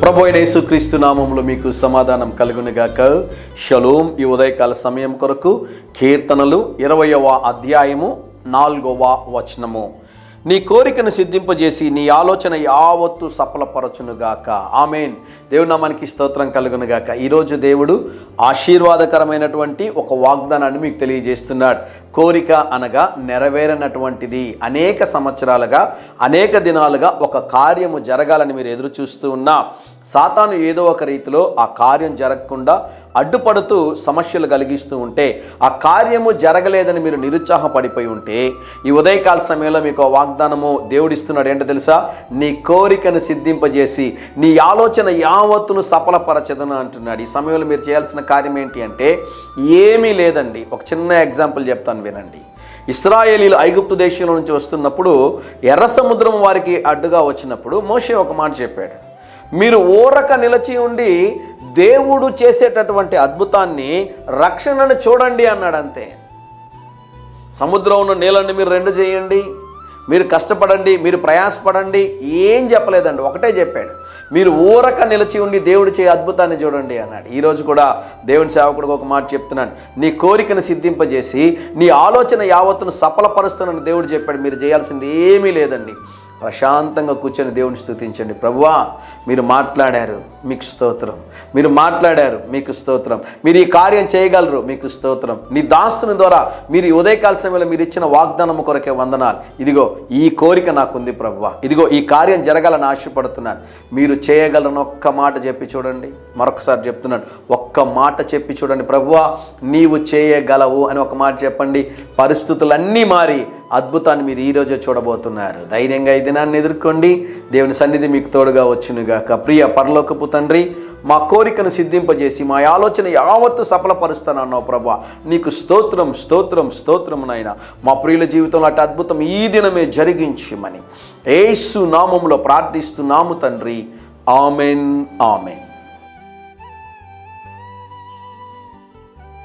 ప్రభు అయిన యేసుక్రీస్తు నామములో మీకు సమాధానం కలుగునుగాక. షలోం. ఈ ఉదయకాల సమయం కొరకు కీర్తనలు 20వ అధ్యాయము 4వ వచనము. నీ కోరికను సిద్ధింపజేసి నీ ఆలోచన యావత్తు సఫలపరచునుగాక. ఆమేన్. దేవుడు నామానికి స్తోత్రం కలుగునుగాక. ఈరోజు దేవుడు ఆశీర్వాదకరమైనటువంటి ఒక వాగ్దానాన్ని మీకు తెలియజేస్తున్నాడు. కోరిక అనగా నెరవేరనటువంటిది. అనేక సంవత్సరాలుగా అనేక దినాలుగా ఒక కార్యము జరగాలని మీరు ఎదురు చూస్తూ ఉన్నా సాతాను ఏదో ఒక రీతిలో ఆ కార్యం జరగకుండా అడ్డుపడుతూ సమస్యలు కలిగిస్తూ ఉంటే, ఆ కార్యము జరగలేదని మీరు నిరుత్సాహపడిపోయి ఉంటే, ఈ ఉదయకాల సమయంలో మీకు వాగ్దానము దేవుడిస్తున్నాడు. ఏంటో తెలుసా? నీ కోరికను సిద్ధింపజేసి నీ ఆలోచన యావత్తును సఫలపరచదను అంటున్నాడు. ఈ సమయంలో మీరు చేయాల్సిన కార్యం ఏంటి అంటే ఏమీ లేదండి. ఒక చిన్న ఎగ్జాంపుల్ చెప్తాను, వినండి. ఇశ్రాయేలీలు ఐగుప్తు దేశంలో నుంచి వస్తున్నప్పుడు ఎర్ర సముద్రం వారికి అడ్డుగా వచ్చినప్పుడు మోషే ఒక మాట చెప్పాడు. మీరు ఊరక నిలిచి ఉండి దేవుడు చేసేటటువంటి అద్భుతాన్ని, రక్షణను చూడండి అన్నాడు. అంతే. సముద్రం ఉన్న నీళ్ళని మీరు రెండు చేయండి, మీరు కష్టపడండి, మీరు ప్రయాసపడండి, ఏం చెప్పలేదండి. ఒకటే చెప్పాడు, మీరు ఊరక నిలిచి ఉండి దేవుడు చేయ అద్భుతాన్ని చూడండి అన్నాడు. ఈరోజు కూడా దేవుని సేవకుడికి ఒక మాట చెప్తున్నాను. నీ కోరికను సిద్ధింపజేసి నీ ఆలోచన యావత్తును సఫలపరుస్తానని దేవుడు చెప్పాడు. మీరు చేయాల్సింది ఏమీ లేదండి. ప్రశాంతంగా కూర్చొని దేవుని స్తుతించండి. ప్రభువా, మీరు మాట్లాడారు, మీకు స్తోత్రం. మీరు మాట్లాడారు, మీకు స్తోత్రం. మీరు ఈ కార్యం చేయగలరు, మీకు స్తోత్రం. నీ దాస్తుని ద్వారా మీరు ఈ ఉదయకాల సమయంలో మీరు ఇచ్చిన వాగ్దానము కొరకే వందనాలు. ఇదిగో ఈ కోరిక నాకుంది ప్రభువా, ఇదిగో ఈ కార్యం జరగాలని ఆశపడుతున్నాను. మీరు చేయగలను ఒక్క మాట చెప్పి చూడండి. మరొకసారి చెప్తున్నాను, ఒక్క మాట చెప్పి చూడండి. ప్రభువా, నీవు చేయగలవు అని ఒక మాట చెప్పండి. పరిస్థితులన్నీ మారి అద్భుతాన్ని మీరు ఈరోజే చూడబోతున్నారు. ధైర్యంగా ఈ దినాన్ని ఎదుర్కోండి. దేవుని సన్నిధి మీకు తోడుగా వచ్చునుగాక. ప్రియ పరలోకపు తండ్రి, మా కోరికను సిద్ధింపజేసి మా ఆలోచన యావత్తు సఫలపరుస్తానన్నావు ప్రభువా. నీకు స్తోత్రం, స్తోత్రం, స్తోత్రం నాయన. మా ప్రియుల జీవితంలో అటు అద్భుతం ఈ దినమే జరిగించమని యేసు నామములో ప్రార్థిస్తున్నాము తండ్రి. Amen, amen.